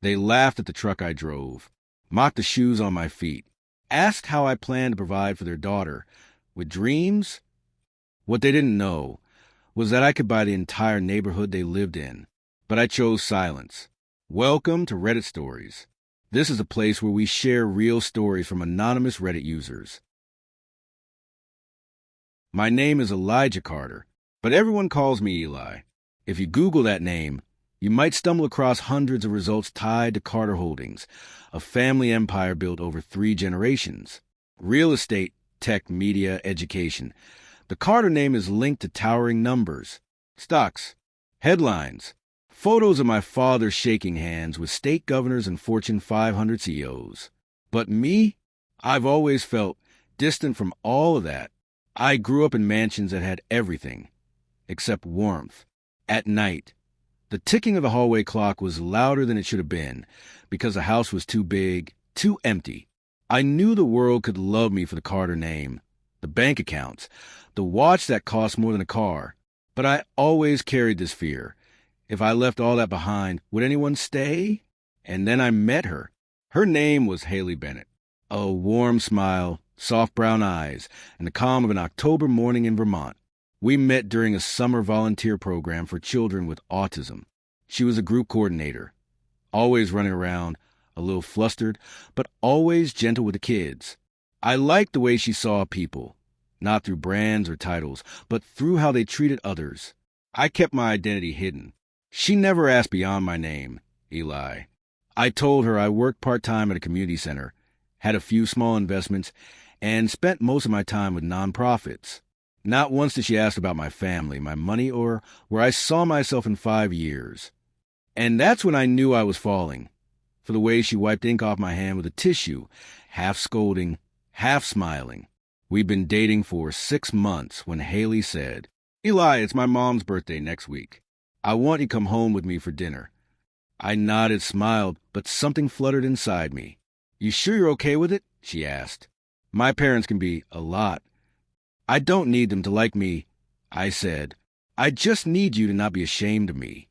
They laughed at the truck I drove, mocked the shoes on my feet, asked how I planned to provide for their daughter. With dreams? What they didn't know was that I could buy the entire neighborhood they lived in. But I chose silence. Welcome to Reddit Stories. This is a place where we share real stories from anonymous Reddit users. My name is Elijah Carter, but everyone calls me Eli. If you Google that name, you might stumble across hundreds of results tied to Carter Holdings, a family empire built over 3 generations. Real estate, tech, media, education. The Carter name is linked to towering numbers, stocks, headlines, photos of my father shaking hands with state governors and Fortune 500 CEOs. But me? I've always felt distant from all of that. I grew up in mansions that had everything, except warmth. At night, the ticking of the hallway clock was louder than it should have been because the house was too big, too empty. I knew the world could love me for the Carter name, the bank accounts, the watch that cost more than a car. But I always carried this fear. If I left all that behind, would anyone stay? And then I met her. Her name was Haley Bennett. A warm smile, soft brown eyes, and the calm of an October morning in Vermont. We met during a summer volunteer program for children with autism. She was a group coordinator, always running around, a little flustered, but always gentle with the kids. I liked the way she saw people, not through brands or titles, but through how they treated others. I kept my identity hidden. She never asked beyond my name, Eli. I told her I worked part-time at a community center, had a few small investments, and spent most of my time with nonprofits. Not once did she ask about my family, my money, or where I saw myself in 5 years. And that's when I knew I was falling, for the way she wiped ink off my hand with a tissue, half scolding, half smiling. We'd been dating for 6 months when Haley said, "Eli, it's my mom's birthday next week. I want you to come home with me for dinner." I nodded, smiled, but something fluttered inside me. "You sure you're okay with it?" she asked. "My parents can be a lot. I don't need them to like me," I said. "I just need you to not be ashamed of me."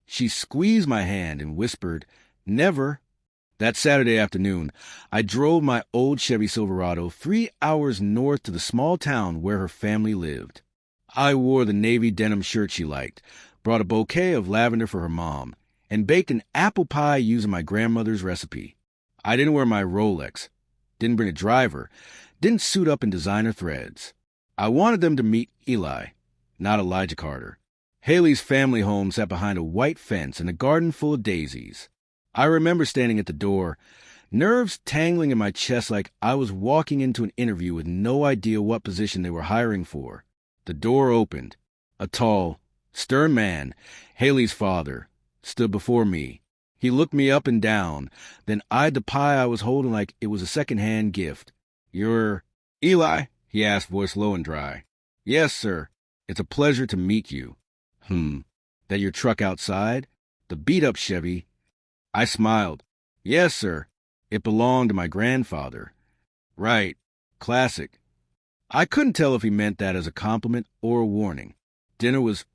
She squeezed my hand and whispered, "Never." That Saturday afternoon, I drove my old Chevy Silverado 3 hours north to the small town where her family lived. I wore the navy denim shirt she liked, brought a bouquet of lavender for her mom, and baked an apple pie using my grandmother's recipe. I didn't wear my Rolex, didn't bring a driver, didn't suit up in designer threads. I wanted them to meet Eli, not Elijah Carter. Haley's family home sat behind a white fence in a garden full of daisies. I remember standing at the door, nerves tangling in my chest like I was walking into an interview with no idea what position they were hiring for. The door opened. A tall, stern man, Haley's father, stood before me. He looked me up and down, then eyed the pie I was holding like it was a second-hand gift. "You're Eli?" he asked, voice low and dry. "Yes, sir. It's a pleasure to meet you." That your truck outside? The beat-up Chevy?" I smiled. "Yes, sir. It belonged to my grandfather." "Right. Classic." I couldn't tell if he meant that as a compliment or a warning. Dinner was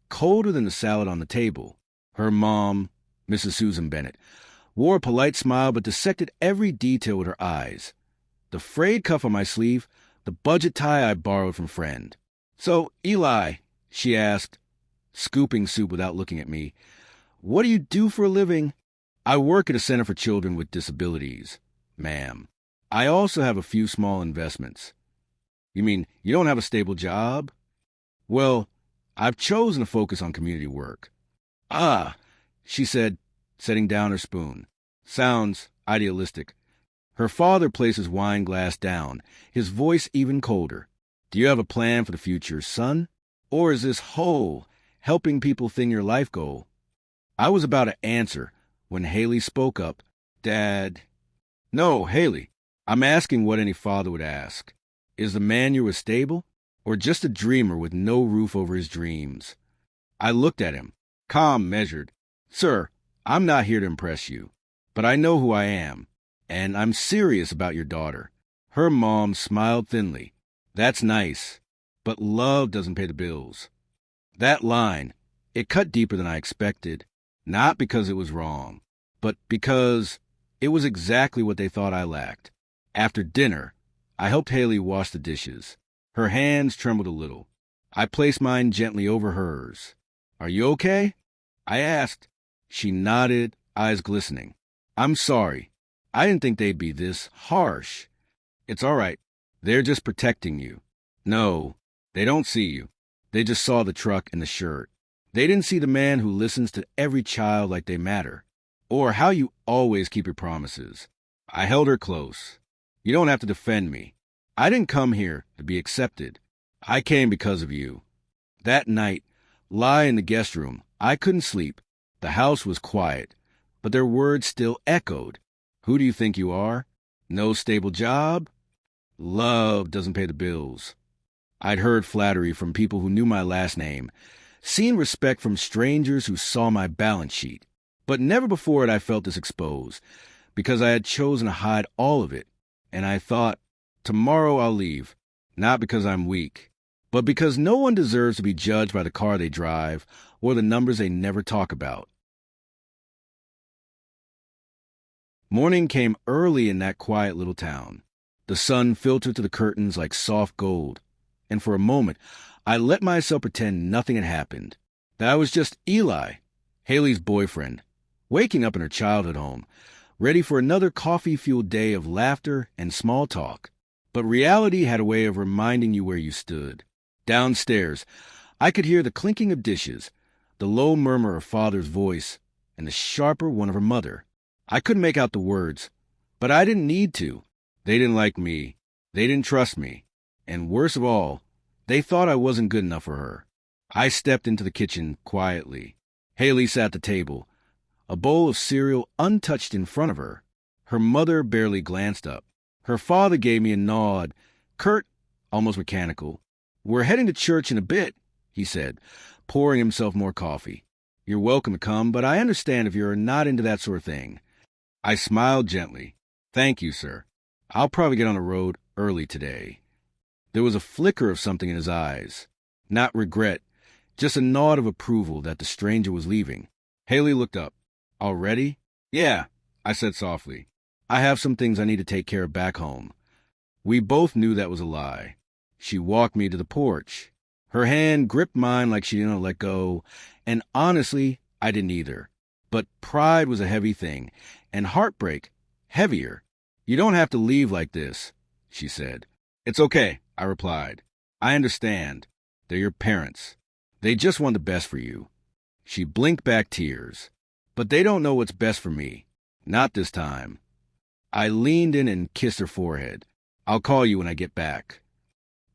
colder than the salad on the table. Her mom, Mrs. Susan Bennett, wore a polite smile but dissected every detail with her eyes. The frayed cuff on my sleeve, the budget tie I borrowed from a friend. "So, Eli," she asked, scooping soup without looking at me, "what do you do for a living?" "I work at a center for children with disabilities, ma'am. I also have a few small investments." "You mean you don't have a stable job?" "Well, I've chosen to focus on community work." "Ah," she said, setting down her spoon. "Sounds idealistic." Her father placed his wine glass down, his voice even colder. "Do you have a plan for the future, son? Or is this whole, helping people thing your life goal?" I was about to answer when Haley spoke up. "Dad." "No, Haley, I'm asking what any father would ask. Is the man you're with stable, or just a dreamer with no roof over his dreams?" I looked at him, calm, measured. "Sir, I'm not here to impress you, but I know who I am, and I'm serious about your daughter." Her mom smiled thinly. "That's nice, but love doesn't pay the bills." That line, it cut deeper than I expected, not because it was wrong, but because it was exactly what they thought I lacked. After dinner, I helped Haley wash the dishes. Her hands trembled a little. I placed mine gently over hers. "Are you okay?" I asked. She nodded, eyes glistening. "I'm sorry. I didn't think they'd be this harsh." "It's all right. They're just protecting you." "No, they don't see you. They just saw the truck and the shirt. They didn't see the man who listens to every child like they matter, or how you always keep your promises." I held her close. "You don't have to defend me. I didn't come here to be accepted. I came because of you." That night, lying in the guest room, I couldn't sleep. The house was quiet, but their words still echoed. "Who do you think you are? No stable job? Love doesn't pay the bills." I'd heard flattery from people who knew my last name, seen respect from strangers who saw my balance sheet, but never before had I felt this exposed, because I had chosen to hide all of it, and I thought, tomorrow I'll leave, not because I'm weak, but because no one deserves to be judged by the car they drive or the numbers they never talk about. Morning came early in that quiet little town. The sun filtered through the curtains like soft gold, and for a moment, I let myself pretend nothing had happened, that I was just Eli, Haley's boyfriend, waking up in her childhood home, ready for another coffee-fueled day of laughter and small talk. But reality had a way of reminding you where you stood. Downstairs, I could hear the clinking of dishes, the low murmur of father's voice, and the sharper one of her mother. I couldn't make out the words, but I didn't need to. They didn't like me. They didn't trust me. And worst of all, they thought I wasn't good enough for her. I stepped into the kitchen quietly. Haley sat at the table, a bowl of cereal untouched in front of her. Her mother barely glanced up. Her father gave me a nod, curt, almost mechanical. "We're heading to church in a bit," he said, pouring himself more coffee. "You're welcome to come, but I understand if you're not into that sort of thing." I smiled gently. "Thank you, sir. I'll probably get on the road early today." There was a flicker of something in his eyes. Not regret, just a nod of approval that the stranger was leaving. Haley looked up. "Already?" "Yeah," I said softly. "I have some things I need to take care of back home." We both knew that was a lie. She walked me to the porch. Her hand gripped mine like she didn't let go, and honestly, I didn't either. But pride was a heavy thing, and heartbreak heavier. "You don't have to leave like this," she said. "It's okay," I replied. "I understand. They're your parents. They just want the best for you." She blinked back tears. "But they don't know what's best for me. Not this time." I leaned in and kissed her forehead. "I'll call you when I get back."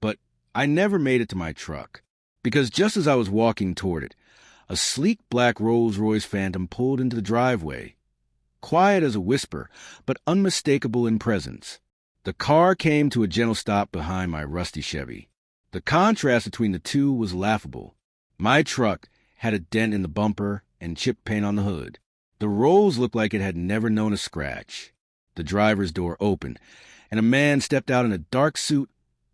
But I never made it to my truck, because just as I was walking toward it, a sleek black Rolls-Royce Phantom pulled into the driveway. Quiet as a whisper, but unmistakable in presence. The car came to a gentle stop behind my rusty Chevy. The contrast between the two was laughable. My truck had a dent in the bumper and chipped paint on the hood. The Rolls looked like it had never known a scratch. The driver's door opened, and a man stepped out in a dark suit,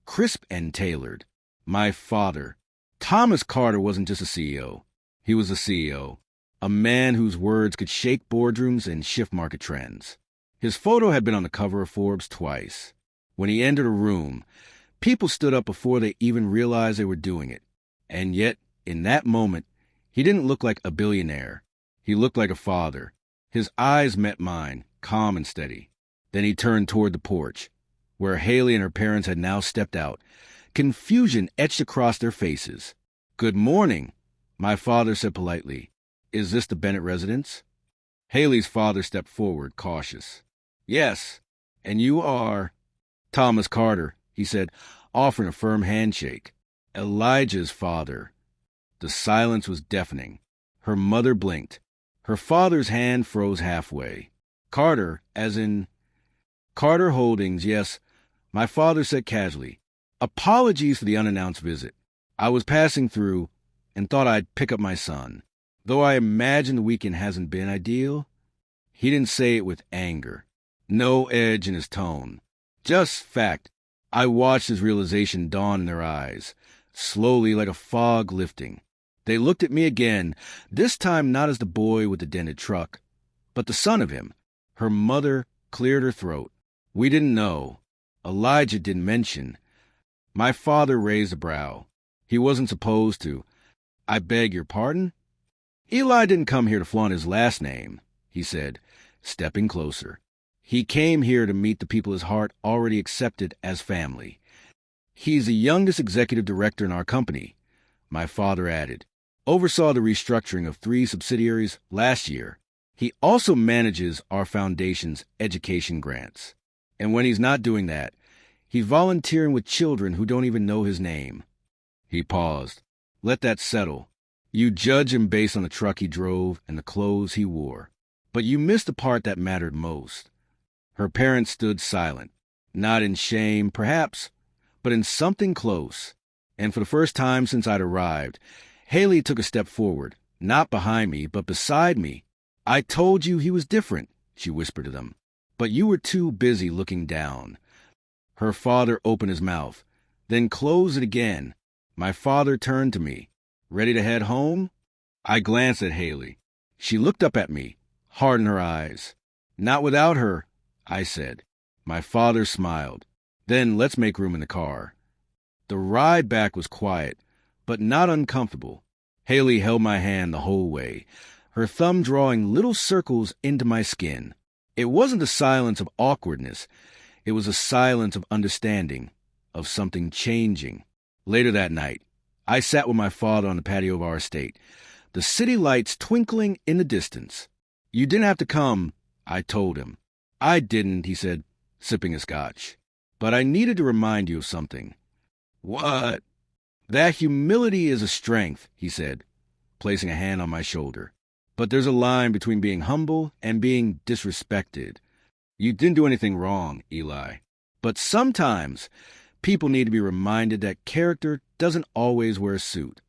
crisp and tailored. My father. Thomas Carter wasn't just a CEO. He was a CEO. A man whose words could shake boardrooms and shift market trends. His photo had been on the cover of Forbes twice. When he entered a room, people stood up before they even realized they were doing it. And yet, in that moment, he didn't look like a billionaire. He looked like a father. His eyes met mine, calm and steady. Then he turned toward the porch, where Haley and her parents had now stepped out. Confusion etched across their faces. "Good morning," my father said politely. "Is this the Bennett residence?" Haley's father stepped forward, cautious. "Yes, and you are—" "Thomas Carter," he said, offering a firm handshake. "Elijah's father." The silence was deafening. Her mother blinked. Her father's hand froze halfway. "Carter, as in—" "Carter Holdings, yes," my father said casually. "Apologies for the unannounced visit. I was passing through and thought I'd pick up my son. Though I imagine the weekend hasn't been ideal." He didn't say it with anger. No edge in his tone. Just fact. I watched his realization dawn in their eyes, slowly like a fog lifting. They looked at me again, this time not as the boy with the dented truck, But the son of him, her mother cleared her throat. We didn't know. Elijah didn't mention. My father raised a brow. He wasn't supposed to. I beg your pardon? Eli didn't come here to flaunt his last name, he said, stepping closer. He came here to meet the people his heart already accepted as family. He's the youngest executive director in our company, my father added. Oversaw the restructuring of 3 subsidiaries last year. He also manages our foundation's education grants. And when he's not doing that, he's volunteering with children who don't even know his name. He paused. Let that settle. You judge him based on the truck he drove and the clothes he wore. But you missed the part that mattered most. Her parents stood silent, not in shame, perhaps, but in something close. And for the first time since I'd arrived, Haley took a step forward, not behind me, but beside me. I told you he was different, she whispered to them. But you were too busy looking down. Her father opened his mouth, then closed it again. My father turned to me. Ready to head home? I glanced at Haley. She looked up at me, hard in her eyes. Not without her, I said. My father smiled. Then let's make room in the car. The ride back was quiet, but not uncomfortable. Haley held my hand the whole way, her thumb drawing little circles into my skin. It wasn't a silence of awkwardness. It was a silence of understanding, of something changing. Later that night, I sat with my father on the patio of our estate, the city lights twinkling in the distance. You didn't have to come, I told him. I didn't, he said, sipping a scotch. But I needed to remind you of something. What? That humility is a strength, he said, placing a hand on my shoulder. But there's a line between being humble and being disrespected. You didn't do anything wrong, Eli. But sometimes people need to be reminded that character doesn't always wear a suit.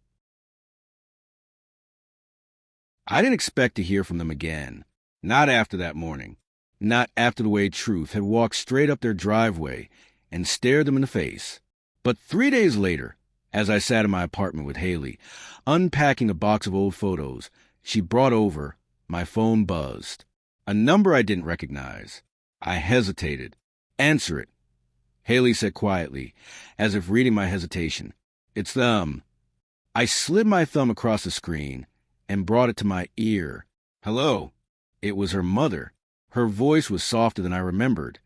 I didn't expect to hear from them again. Not after that morning. Not after the way truth had walked straight up their driveway and stared them in the face. But 3 days later, as I sat in my apartment with Haley, unpacking a box of old photos she brought over, my phone buzzed. A number I didn't recognize. I hesitated. Answer it. Haley said quietly, as if reading my hesitation. It's them. I slid my thumb across the screen and brought it to my ear. Hello. It was her mother. Her voice was softer than I remembered,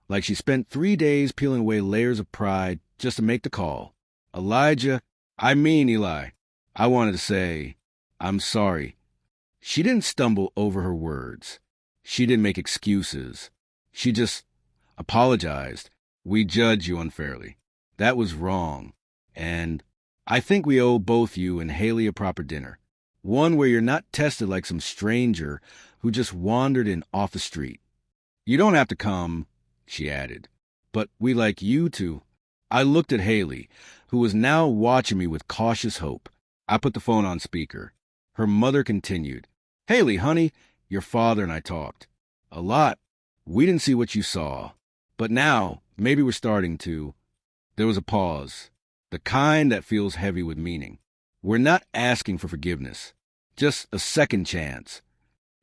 like she spent 3 days peeling away layers of pride just to make the call. Eli, I wanted to say, I'm sorry. She didn't stumble over her words. She didn't make excuses. She just apologized. We judged you unfairly. That was wrong. And I think we owe both you and Haley a proper dinner. One where you're not tested like some stranger who just wandered in off the street. You don't have to come, she added, but we like you to. I looked at Haley, who was now watching me with cautious hope. I put the phone on speaker. Her mother continued. Haley, honey, your father and I talked. A lot. We didn't see what you saw. But now, maybe we're starting to. There was a pause, the kind that feels heavy with meaning. We're not asking for forgiveness, just a second chance.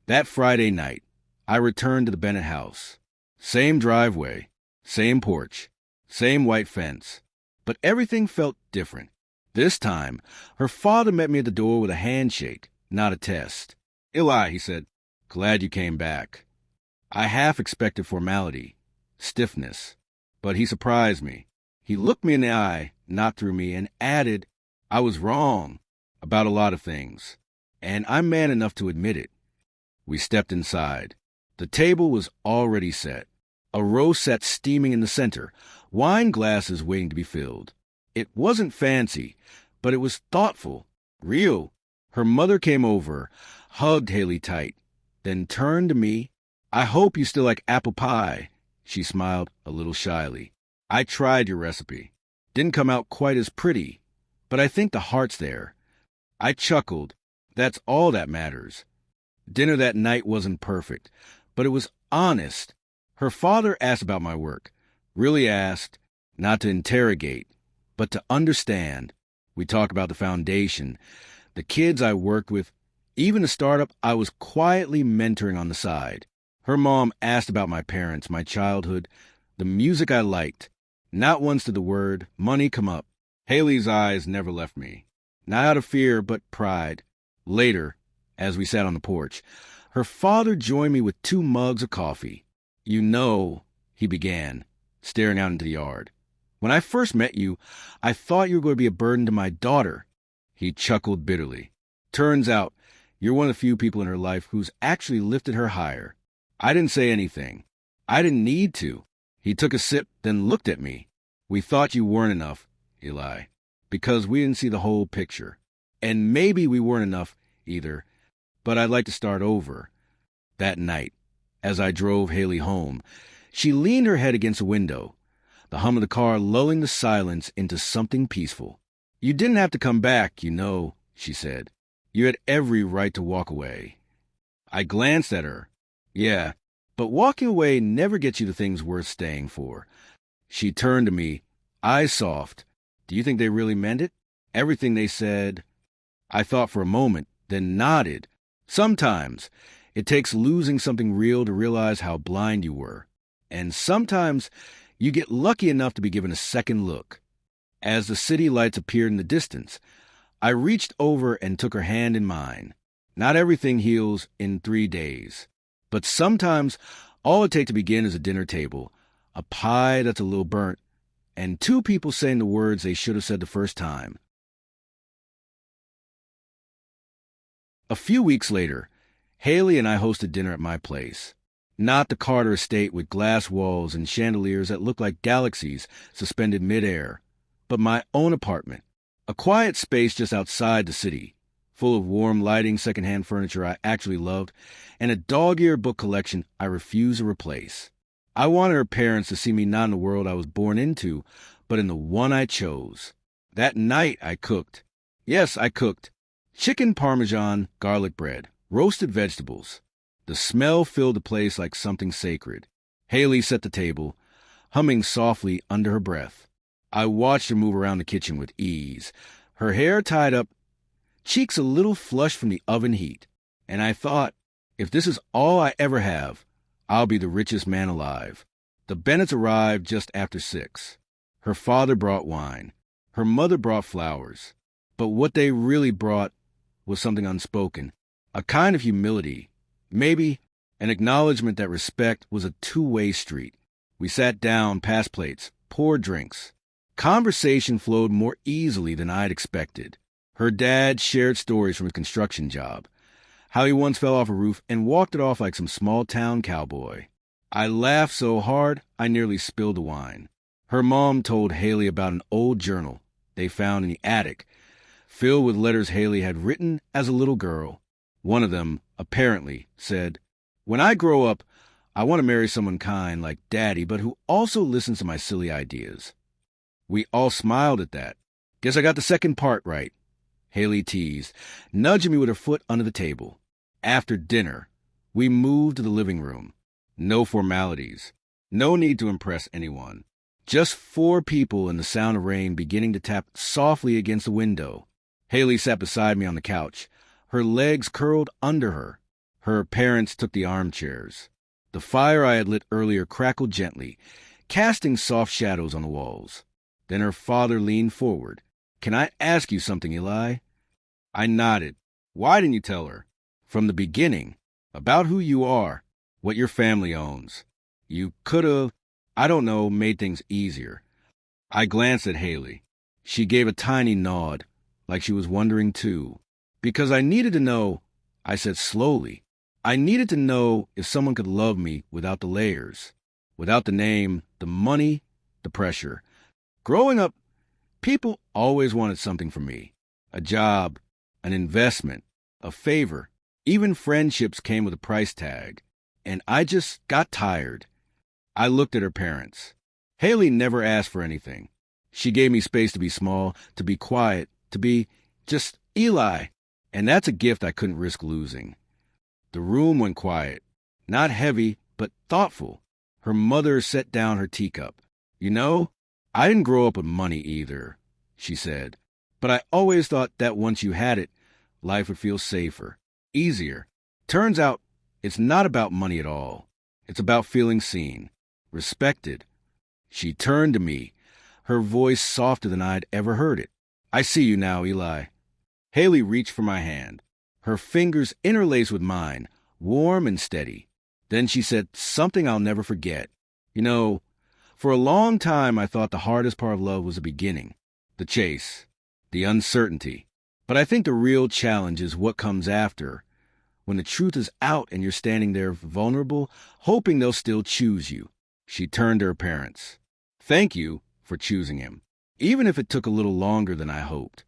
That Friday night, I returned to the Bennett house. Same driveway, same porch, same white fence. But everything felt different. This time, her father met me at the door with a handshake, not a test. Eli, he said, glad you came back. I half expected formality, stiffness, but he surprised me. He looked me in the eye, not through me, and added, I was wrong about a lot of things, and I'm man enough to admit it. We stepped inside. The table was already set. A rosette steaming in the center, wine glasses waiting to be filled. It wasn't fancy, but it was thoughtful, real. Her mother came over, hugged Haley tight, then turned to me. I hope you still like apple pie. She smiled a little shyly. I tried your recipe. Didn't come out quite as pretty, but I think the heart's there. I chuckled. That's all that matters. Dinner that night wasn't perfect, but it was honest. Her father asked about my work. Really asked, not to interrogate, but to understand. We talked about the foundation, the kids I worked with, Even a startup I was quietly mentoring on the side. Her mom asked about my parents, my childhood, the music I liked. Not once did the word money come up. Haley's eyes never left me. Not out of fear, but pride. Later, as we sat on the porch, her father joined me with 2 mugs of coffee. "You know," he began, staring out into the yard, "when I first met you, I thought you were going to be a burden to my daughter." He chuckled bitterly. "Turns out, you're one of the few people in her life who's actually lifted her higher." I didn't say anything. I didn't need to. He took a sip, then looked at me. "We thought you weren't enough, Eli, because we didn't see the whole picture. And maybe we weren't enough either, but I'd like to start over." That night, as I drove Haley home, she leaned her head against the window, the hum of the car lulling the silence into something peaceful. "You didn't have to come back, you know," she said. "You had every right to walk away." I glanced at her. "Yeah, but walking away never gets you the things worth staying for." She turned to me, eyes soft. "Do you think they really meant it? Everything they said?" I thought for a moment, then nodded. "Sometimes it takes losing something real to realize how blind you were. And sometimes you get lucky enough to be given a second look." As the city lights appeared in the distance, I reached over and took her hand in mine. Not everything heals in 3 days. But sometimes all it takes to begin is a dinner table, a pie that's a little burnt, and 2 people saying the words they should have said the first time. A few weeks later, Haley and I hosted dinner at my place. Not the Carter estate with glass walls and chandeliers that looked like galaxies suspended midair, but my own apartment, a quiet space just outside the city, full of warm lighting, secondhand furniture I actually loved, and a dog-eared book collection I refused to replace. I wanted her parents to see me not in the world I was born into, but in the one I chose. That night I cooked. Yes, I cooked. Chicken parmesan, garlic bread, roasted vegetables. The smell filled the place like something sacred. Haley set the table, humming softly under her breath. I watched her move around the kitchen with ease, her hair tied up, cheeks a little flushed from the oven heat. And I thought, if this is all I ever have, I'll be the richest man alive. The Bennetts arrived just after 6. Her father brought wine. Her mother brought flowers. But what they really brought was something unspoken, a kind of humility, maybe an acknowledgement that respect was a 2-way street. We sat down, passed plates, poured drinks. Conversation flowed more easily than I'd expected. Her dad shared stories from his construction job, how he once fell off a roof and walked it off like some small-town cowboy. I laughed so hard I nearly spilled the wine. Her mom told Haley about an old journal they found in the attic, filled with letters Haley had written as a little girl. One of them, apparently, said, "When I grow up, I want to marry someone kind like Daddy, but who also listens to my silly ideas." We all smiled at that. "Guess I got the second part right," Haley teased, nudging me with her foot under the table. After dinner, we moved to the living room. No formalities. No need to impress anyone. Just 4 people and the sound of rain beginning to tap softly against the window. Haley sat beside me on the couch, her legs curled under her. Her parents took the armchairs. The fire I had lit earlier crackled gently, casting soft shadows on the walls. Then her father leaned forward. "Can I ask you something, Eli?" I nodded. "Why didn't you tell her? From the beginning. About who you are, what your family owns. You could have, I don't know, made things easier." I glanced at Haley. She gave a tiny nod, like she was wondering too. "Because I needed to know," I said slowly. "I needed to know if someone could love me without the layers, without the name, the money, the pressure. Growing up, people always wanted something from me. A job, an investment, a favor. Even friendships came with a price tag. And I just got tired." I looked at her parents. Haley never asked for anything. She gave me space to be small, to be quiet, to be just Eli. And that's a gift I couldn't risk losing. The room went quiet. Not heavy, but thoughtful. Her mother set down her teacup. "You know, I didn't grow up with money either," she said. "But I always thought that once you had it, life would feel safer, easier. Turns out, it's not about money at all. It's about feeling seen, respected. She turned to me, her voice softer than I'd ever heard it. I see you now, Eli. Haley reached for my hand, her fingers interlaced with mine, warm and steady. Then she said something I'll never forget. You know, for a long time I thought the hardest part of love was the beginning, the chase, the uncertainty. But I think the real challenge is what comes after, when the truth is out and you're standing there vulnerable, hoping they'll still choose you. She turned to her parents. Thank you for choosing him, even if it took a little longer than I hoped.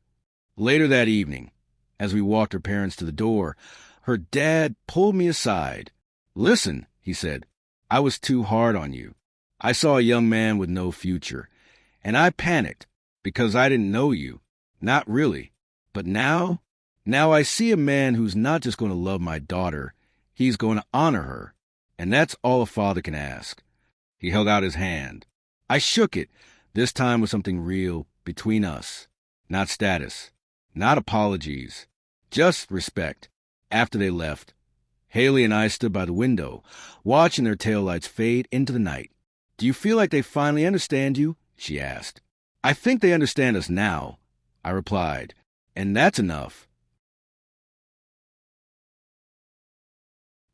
Later that evening, as we walked her parents to the door, her dad pulled me aside. Listen, he said, I was too hard on you. I saw a young man with no future, and I panicked because I didn't know you. Not really. But now I see a man who's not just going to love my daughter, he's going to honor her. And that's all a father can ask. He held out his hand. I shook it, this time with something real between us. Not status, not apologies, just respect. After they left, Haley and I stood by the window, watching their taillights fade into the night. Do you feel like they finally understand you? She asked. I think they understand us now, I replied, and that's enough.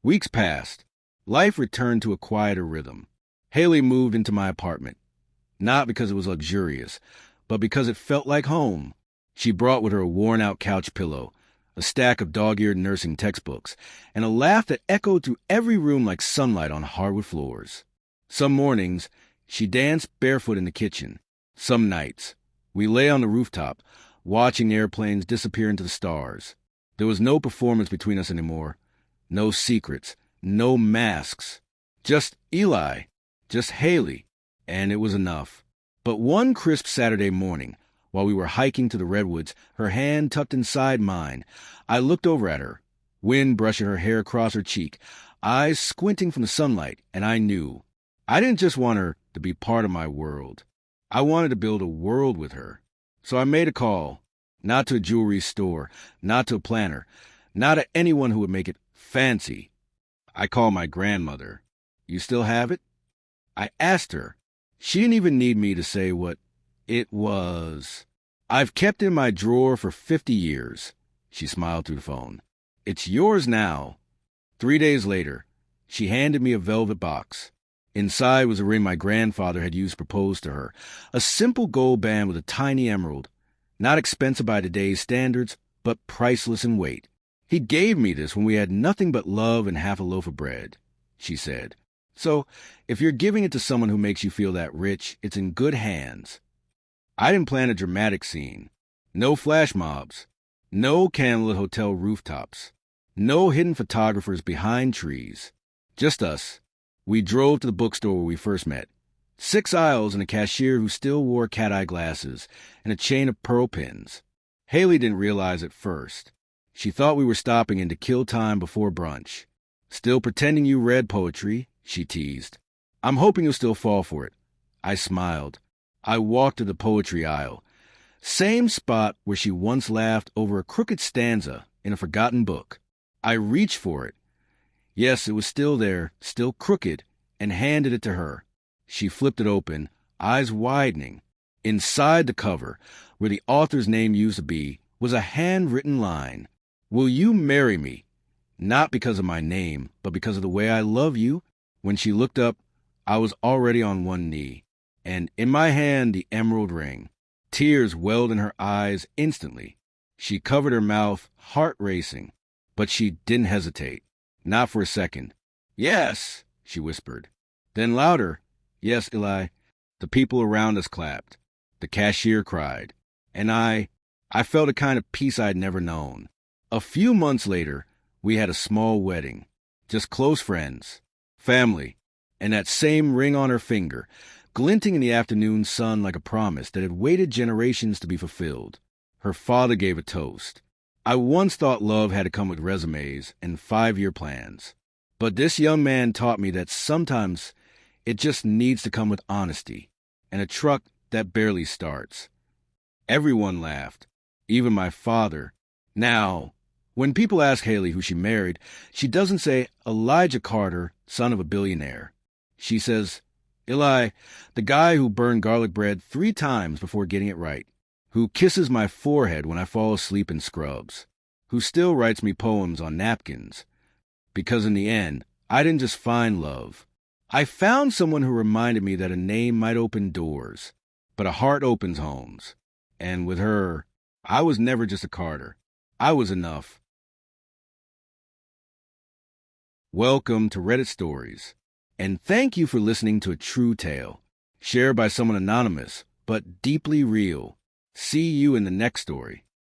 Weeks passed. Life returned to a quieter rhythm. Haley moved into my apartment, not because it was luxurious, but because it felt like home. She brought with her a worn-out couch pillow, a stack of dog-eared nursing textbooks, and a laugh that echoed through every room like sunlight on hardwood floors. Some mornings, she danced barefoot in the kitchen. Some nights, we lay on the rooftop, watching the airplanes disappear into the stars. There was no performance between us anymore. No secrets, no masks. Just Eli, just Haley, and it was enough. But one crisp Saturday morning, while we were hiking to the redwoods, her hand tucked inside mine, I looked over at her, wind brushing her hair across her cheek, eyes squinting from the sunlight, and I knew. I didn't just want her to be part of my world. I wanted to build a world with her. So I made a call, not to a jewelry store, not to a planner, not to anyone who would make it fancy. I called my grandmother. You still have it? I asked her. She didn't even need me to say what it was. I've kept it in my drawer for 50 years. She smiled through the phone. It's yours now. 3 days later, she handed me a velvet box. Inside was a ring my grandfather had used to propose to her, a simple gold band with a tiny emerald, not expensive by today's standards, but priceless in weight. He gave me this when we had nothing but love and half a loaf of bread, she said. So, if you're giving it to someone who makes you feel that rich, it's in good hands. I didn't plan a dramatic scene. No flash mobs. No candlelit hotel rooftops. No hidden photographers behind trees. Just us. We drove to the bookstore where we first met. 6 aisles and a cashier who still wore cat-eye glasses and a chain of pearl pins. Haley didn't realize at first. She thought we were stopping in to kill time before brunch. Still pretending you read poetry, she teased. I'm hoping you'll still fall for it. I smiled. I walked to the poetry aisle. Same spot where she once laughed over a crooked stanza in a forgotten book. I reached for it. Yes, it was still there, still crooked, and handed it to her. She flipped it open, eyes widening. Inside the cover, where the author's name used to be, was a handwritten line. Will you marry me? Not because of my name, but because of the way I love you. When she looked up, I was already on one knee, and in my hand the emerald ring. Tears welled in her eyes instantly. She covered her mouth, heart racing, but she didn't hesitate. Not for a second. Yes, she whispered. Then louder. Yes, Eli. The people around us clapped. The cashier cried. And I felt a kind of peace I'd never known. A few months later, we had a small wedding. Just close friends. Family. And that same ring on her finger, glinting in the afternoon sun like a promise that had waited generations to be fulfilled. Her father gave a toast. I once thought love had to come with resumes and 5-year plans. But this young man taught me that sometimes it just needs to come with honesty and a truck that barely starts. Everyone laughed, even my father. Now, When people ask Haley who she married, she doesn't say Elijah Carter, son of a billionaire. She says, Eli, the guy who burned garlic bread 3 times before getting it right, who kisses my forehead when I fall asleep in scrubs, who still writes me poems on napkins. Because in the end, I didn't just find love. I found someone who reminded me that a name might open doors, but a heart opens homes. And with her, I was never just a Carter. I was enough. Welcome to Reddit Stories, and thank you for listening to a true tale, shared by someone anonymous, but deeply real. See you in the next story.